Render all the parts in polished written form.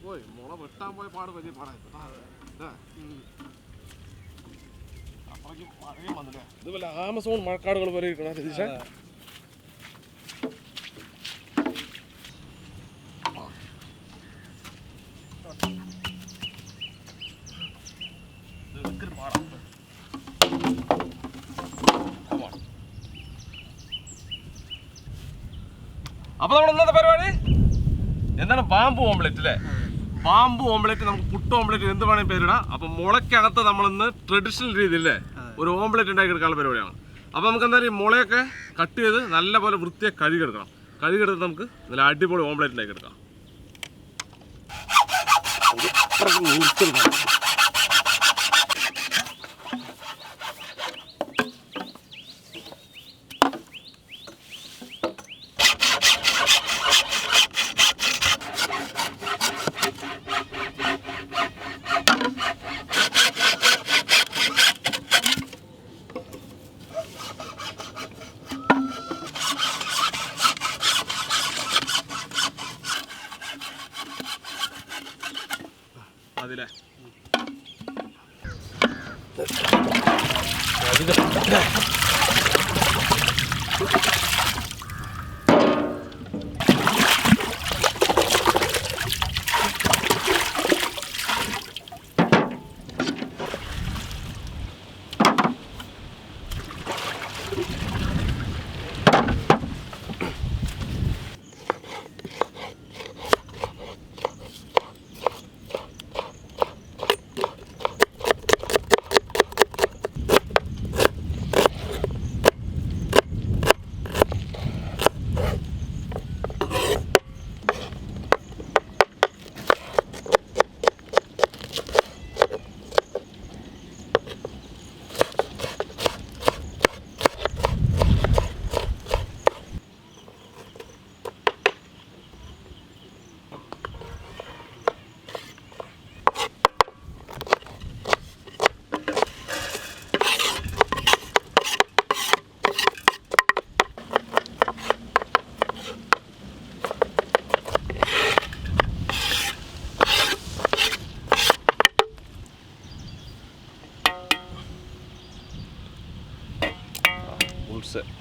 പോയി മുള വെട്ടാൻ പോയ പാട് വലിയ പാടായിരുന്നു. ഇത് വല്ല ആമസോൺ മഴക്കാടുകൾ പോലെ ഇരിക്കണ രതീഷ. അപ്പൊ നമ്മുടെ ഇന്നത്തെ പരിപാടി എന്താണ്? ബാമ്പു ഓംലെറ്റ് അല്ലേ? ബാമ്പു ഓംലെറ്റ്, നമുക്ക് പുട്ട് ഓംലെറ്റ് എന്ത് വേണമെങ്കിൽ പേരിടാം. അപ്പം മുളയ്ക്കകത്ത് നമ്മളിന്ന് ട്രഡീഷണൽ രീതിയിലല്ലേ ഒരു ഓംലെറ്റ് ഉണ്ടാക്കി എടുക്കാനുള്ള പരിപാടിയാണ്. അപ്പോൾ നമുക്ക് എന്തായാലും ഈ മുളയൊക്കെ കട്ട് ചെയ്ത് നല്ലപോലെ വൃത്തിയായി കഴുകിയെടുക്കണം. കഴുകിയെടുത്ത് നമുക്ക് നല്ല അടിപൊളി ഓംലെറ്റ് ഉണ്ടാക്കി എടുക്കാം. അതിലെ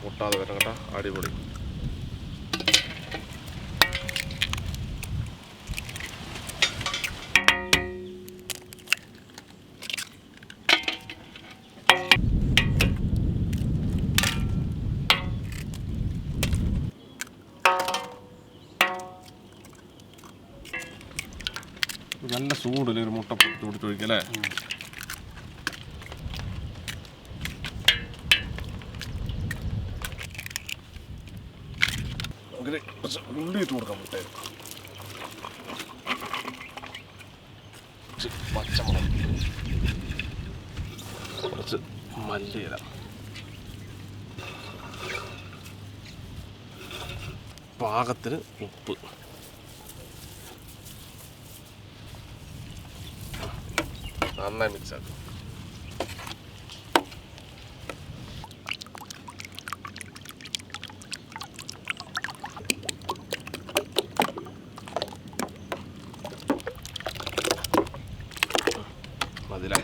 പൊട്ടാതെ വരണം കേട്ടോ. അടിപൊളി. നല്ല ചൂടില്ലേ ഒരു മുട്ട പൊട്ടി കൊടുത്തൊഴിക്കല്ലേ? ഉള്ളി ഇട്ട് കൊടുക്കാൻ പറ്റായിരുന്നു. പച്ചമുളക്, കുറച്ച് മല്ലിയില, പാകത്തിന് ഉപ്പ്, നന്നായി മിക്സ് ആക്കും. അതിലെ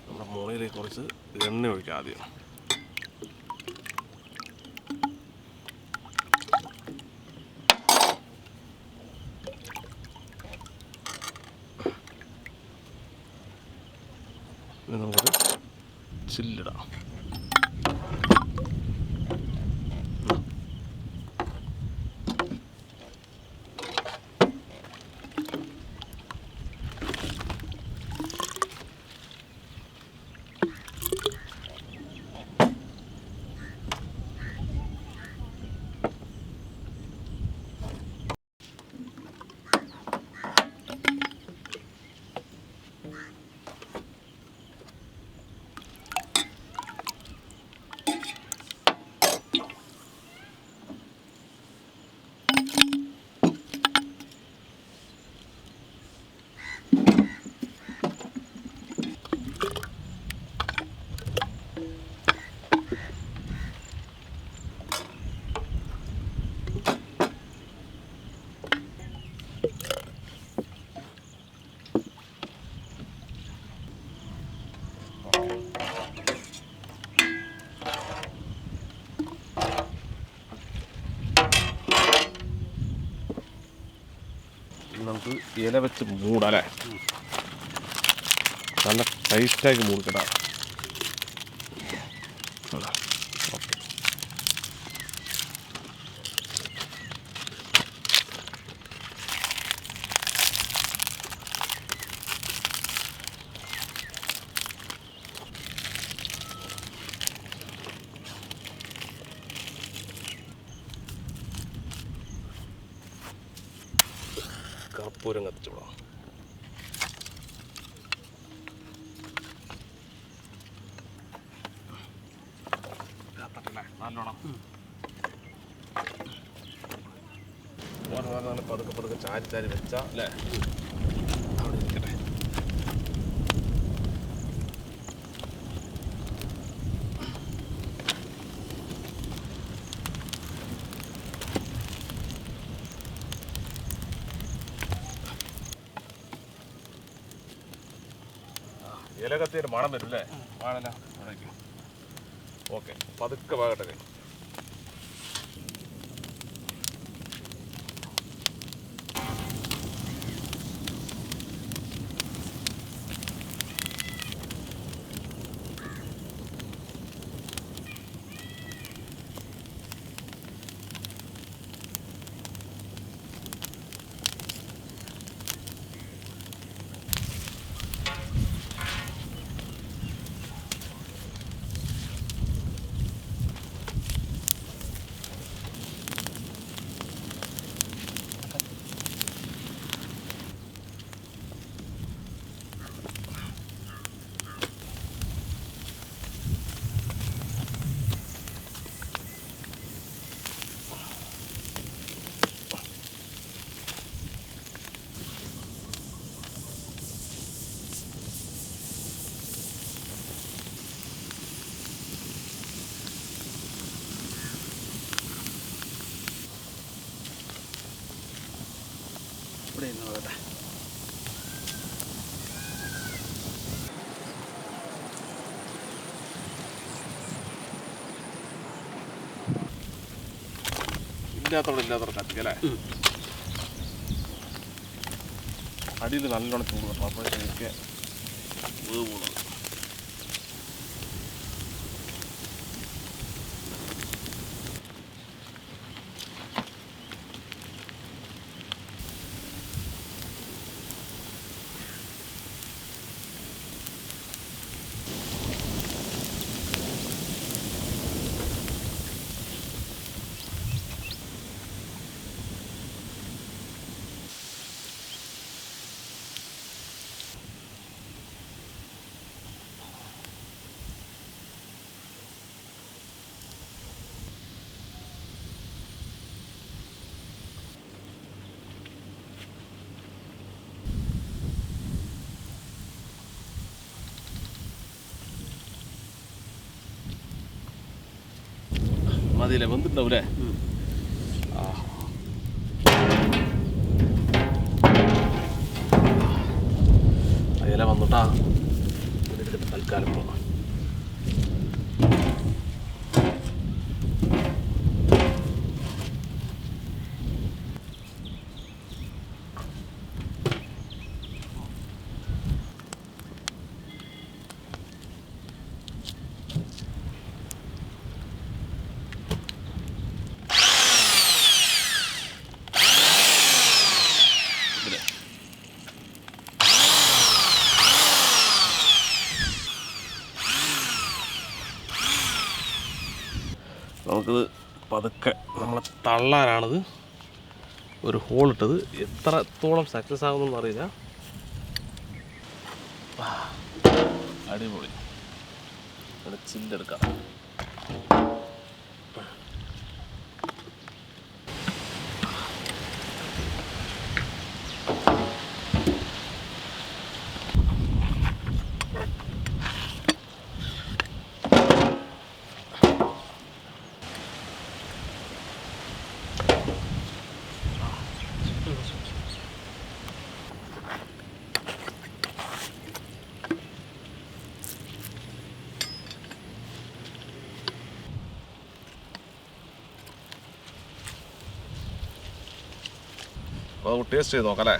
നമ്മുടെ മുളയിലേക്ക് കുറച്ച് എണ്ണ ഒഴിക്കാം ആദ്യം. ഇനി നമുക്കൊരു ചില്ലിടാം. നമുക്ക് ഇല വെച്ച് മൂടാം അല്ലേ? നല്ല ടൈറ്റാക്കി മൂടിക്കട്ടാ. ഓക്കെ, കർപ്പൂരം കത്തിച്ചോളാം. നല്ലോണം നല്ല പതുക്കെ പതുക്കെ ചാരി ചാരി വെച്ചാ അല്ലേ? അവിടെ ഇരിക്കട്ടെ. ഇല കത്തിയൊരു മണം വരും അല്ലേ? വാഴല വഴയ്ക്കും. ഓക്കെ, പതുക്കെ വാകട്ടെ. ഇവിടെ ഇരുന്ന് നോക്കട്ടെ. ഇല്ലാത്തവിടെ കത്തിക്കല്ലേ? അടിയിൽ നല്ലോണം ചൂട് വരണം, അപ്പോഴേക്ക് വേവ് കൂടുന്നത്. മതിയില്ലേ? വന്നിട്ടുണ്ടാവൂലേ? ഇല വന്നിട്ടാ തൽക്കാലം പോകാം. നമുക്കിത് പതുക്കെ നമ്മൾ തള്ളാനാണിത് ഒരു ഹോളിട്ടത്. എത്രത്തോളം സക്സസ് ആകുമെന്നൊന്നും അറിയില്ല. അടിപൊളി. ചില്ലെടുക്കാം. അപ്പോൾ ടേസ്റ്റ് ചെയ്ത് നോക്കാം അല്ലേ?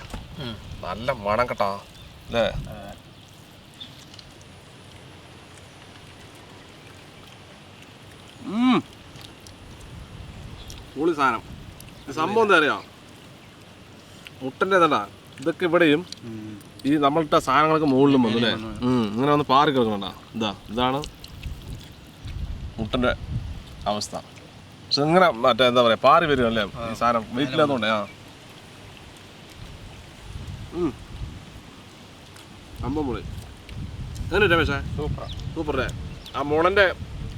നല്ല മണം കേട്ടാ അല്ലേ? പൊളി സാധനം. സംഭവം എന്താ അറിയാം, മുട്ടൻ്റെ ഇതാ ഇതൊക്കെ ഇവിടെയും ഈ നമ്മളിട്ട സാധനങ്ങളൊക്കെ മുകളിലും വന്നു അല്ലേ? ഇങ്ങനെ വന്ന് പാറി കിടക്കണ ഇതാണ് മുട്ടൻ്റെ അവസ്ഥ. പക്ഷെ ഇങ്ങനെ മറ്റേ എന്താ പറയുക പാറി വരും അല്ലേ ഈ സാധനം വെയിറ്റില്ലാത്തതുകൊണ്ടേ. സംഭവം പൊളി. അങ്ങനെ രമേശേ? സൂപ്പർ അല്ലേ? ആ മുളൻ്റെ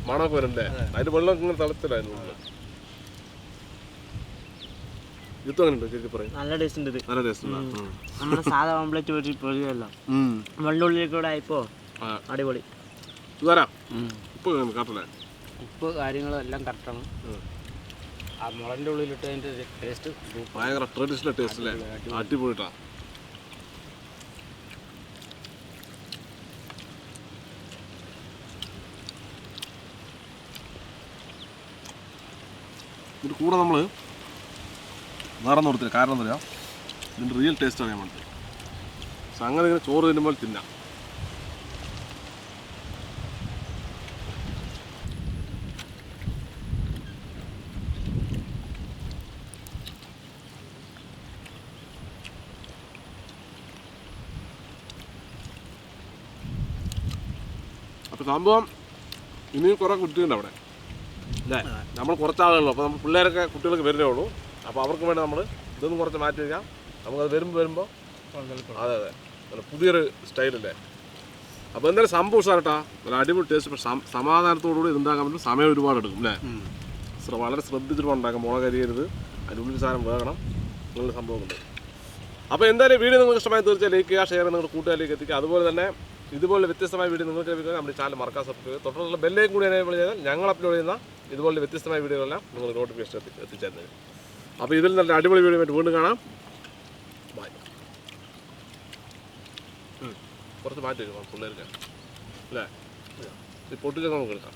മണമൊക്കെ വരുന്നുണ്ടേ, അതിൻ്റെ വെള്ളം ഇങ്ങനെ തിളച്ചിലായിരുന്നു. ഇത് അങ്ങനെ ചേച്ചി പറയും. നല്ല ടേസ്റ്റ് ഉണ്ട്. നല്ല ടേസ്റ്റ് നമ്മുടെ സാധാ ഓംലെറ്റ് പൊരിയല്ല, വെള്ളുള്ളിലേക്കൂടെ ആയിപ്പോ അടിപൊളി. ഉപ്പ് കറക്റ്റല്ലേ? ഉപ്പ് കാര്യങ്ങളും എല്ലാം കറക്റ്റാണ്. ആ മുളൻ്റെ ഉള്ളിലിട്ട് അതിൻ്റെ ടേസ്റ്റ് ഭയങ്കര ട്രഡീഷണൽ ടേസ്റ്റ് അല്ലേ? അടിപൊളിട്ടാ. ഇതിൻ്റെ കൂടെ നമ്മൾ വേറെ ഒന്നും കൊടുത്തില്ല. കാരണം എന്താ പറയുക, ഇതിൻ്റെ റിയൽ ടേസ്റ്റ് അറിയാൻ വേണ്ടി സംഗതി ഇങ്ങനെ ചോറ് തിന്നുമ്പോൾ തിന്നാം. അപ്പോൾ സംഭവം ഇനിയും കുറേ കുട്ടികളുണ്ട് അവിടെ അല്ലേ? നമ്മൾ കുറച്ച് ആളുകളുള്ളൂ. അപ്പോൾ നമ്മൾ പിള്ളേരൊക്കെ കുട്ടികൾക്ക് വരുന്നേ ഉള്ളൂ. അപ്പോൾ അവർക്ക് വേണ്ടി നമ്മൾ ഇതൊന്നും കുറച്ച് മാറ്റി വയ്ക്കാം. നമുക്കത് വരുമ്പോൾ അതെ നല്ല പുതിയൊരു സ്റ്റൈലല്ലേ? അപ്പോൾ എന്തായാലും സംഭവം സാറേട്ടാ നല്ല അടിപൊളി ടേസ്റ്റ്. പക്ഷേ സമാധാനത്തോടുകൂടി ഇതുണ്ടാക്കാൻ പറ്റും. സമയം ഒരുപാട് എടുക്കും അല്ലേ? വളരെ ശ്രദ്ധിച്ചിട്ട് ഉണ്ടാക്കാം. മുളക് കരിയരുത്, അതിനുള്ളിൽ സാധനം വേകണം, അങ്ങനെയുള്ള സംഭവമുണ്ട്. അപ്പോൾ എന്തായാലും വീഡിയോ നിങ്ങൾക്ക് ഇഷ്ടമായി തീർച്ചയായും ലൈക്ക് ചെയ്യുക, ഷെയർ നിങ്ങളുടെ കൂട്ടുകാരിലേക്ക് എത്തിക്കുക. അതുപോലെ തന്നെ ഇതുപോലെ വ്യത്യസ്തമായ വീഡിയോ നിങ്ങൾക്ക് ലഭിക്കുക നമ്മുടെ ചാനൽ മറക്കാൻ സബ്സ്ക്രൈബ് ചെയ്യുക. തൊട്ടുള്ള ബെല്ലേക്ക് കൂടി എനേബിൾ ചെയ്താൽ ഞങ്ങൾ അപ്ലോഡ് ചെയ്യുന്ന ഇതുപോലെ വ്യത്യസ്തമായ വീഡിയോകളെല്ലാം നിങ്ങൾ നോട്ടിഫിക്കേഷൻ എത്തിച്ചേരുന്നത്. അപ്പോൾ ഇതിൽ നല്ല അടിപൊളി വീഡിയോ ആയിട്ട് വീണ്ടും കാണാം. ബൈ. കുറച്ച് മാറ്റി വയ്ക്കണം പിള്ളേർക്ക് അല്ലേ? ഈ പൊട്ടിച്ചൊക്കെ നമുക്ക് എടുക്കാം.